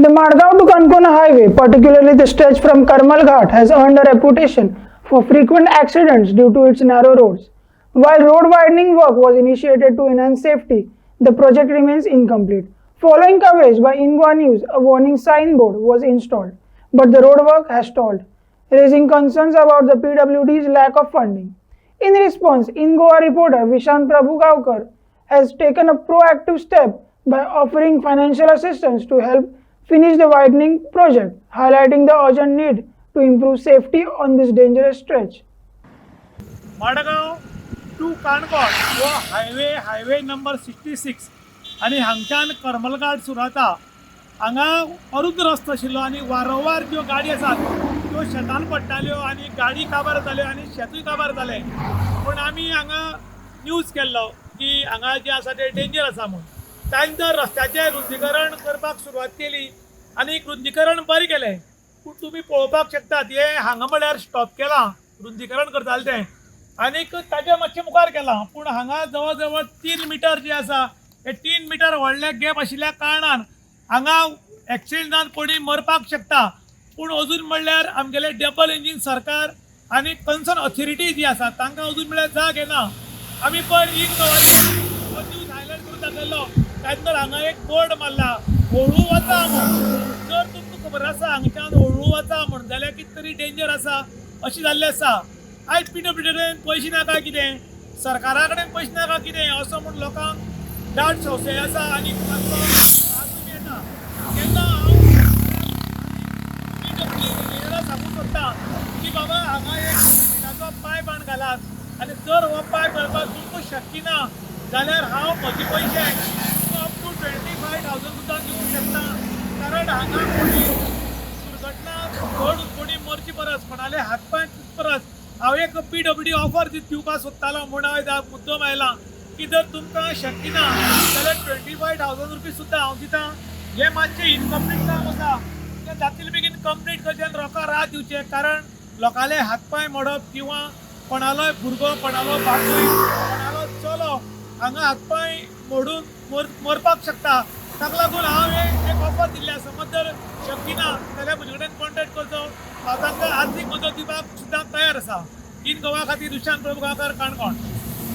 The Madgaon to Kankona highway, particularly the stretch from Karmal Ghat, has earned a reputation for frequent accidents due to its narrow roads. While road widening work was initiated to enhance safety, the project remains incomplete. Following coverage by Ingwa News, a warning signboard was installed, but the road work has stalled, raising concerns about the PWD's lack of funding. In response, Ingwa reporter Vishant Prabhu Gaukar has taken a proactive step by offering financial assistance to help finish the widening project, highlighting the urgent need to improve safety on this dangerous stretch. Madgaon to Canacona हो highway number 66 आणि हांगच्यान करमलघाट सुरू जाता. हांगा अरुंद रस्तो आशिल्लो आणि वारंवार ज्यो गाडी आसात त्यो शेतान पडटाल्यो आणि गाडी काबार जाल्यो आणि शेतूय काबार जालें. पूण आमी हांगा न्यूज केल्लो की हांगा जे आसा ते डेंजर आसा म्हणून. त्यानंतर रस्त्याचें रुंदीकरण करपाक सुरवात केली आणि रुंदीकरण बरें केलें. पूण तुमी पळोवपाक शकतात हे हांगा म्हळ्यार स्टॉप केलां रुंदीकरण करताले तें आनीक ताच्या मातशें मुखार केलां. पूण हांगा जवळ जवळ 3 मिटर जे आसा हे 3 मिटर व्हडले गॅप आशिल्ल्या कारणान हांगा एक्सिडेंटान कोणी मरपाक शकता. पूण अजून म्हणल्यार आमगेले डबल इंजीन सरकार आनी कन्सर्न ऑथॉरिटी जी आसा तांकां अजून म्हणल्यार जाग येना. आमी पण न्यूज हायलायट करून दाखयल्लो त्यानंतर हांगा एक बोर्ड मारला हळू वचा म्हणून. जर तुमकां खबर आसा हांगच्यान हळू वचा म्हणून जाल्यार कितें तरी डेंजर आसा अशें जाल्लें आसा. आयज PWD कडेन पयशे ना काय कितें, सरकारा कडेन पयशे ना काय कितें असो म्हूण लोकांक डाट संशय आसा आनी येता. तेन्ना हांव सांगूंक सोदता की बाबा हांगा एक सिमेंटाचो पायप घालात आनी जर हो पायप घालपाक तुमकां शक्य ना जाल्यार हांव म्हजे पयशे अप टू 25,000 सुद्दां दिवंक शकता. कारण हांगा कोणी दुर्घटना घडून कोणी मरची परस कोणाले हातपाय परस हांव एक PWD ऑफर दिवपाक सोदतालो म्हूण हांव मुद्दम आयलां की जर तुमकां शक्य ना जाल्यार 25,000 रुपीज सुद्दां हांव दितां. हें मातशें इनकम्प्लीट काम आसा तें जातलें बेगीन कंप्लीट करचें आनी रोखा रात दिवचें. कारण लोकांले हातपाय मोडप किंवा कोणालोय भुरगो कोणालो बापूय कोणालो चलो हांगा हातपाय मोडून मरपाक शकता. ताका लागून हांव एक ऑफर दिल्ली आसा. समज जर शक्य ना जाल्यार म्हजे कडेन कॉन्टेक्ट करचो. हांव तांकां आर्थीक मदत दिवपाक सुद्दां तयार आसा. इन गोवा खातीर विशांत प्रभू गांवकार, काणकोण.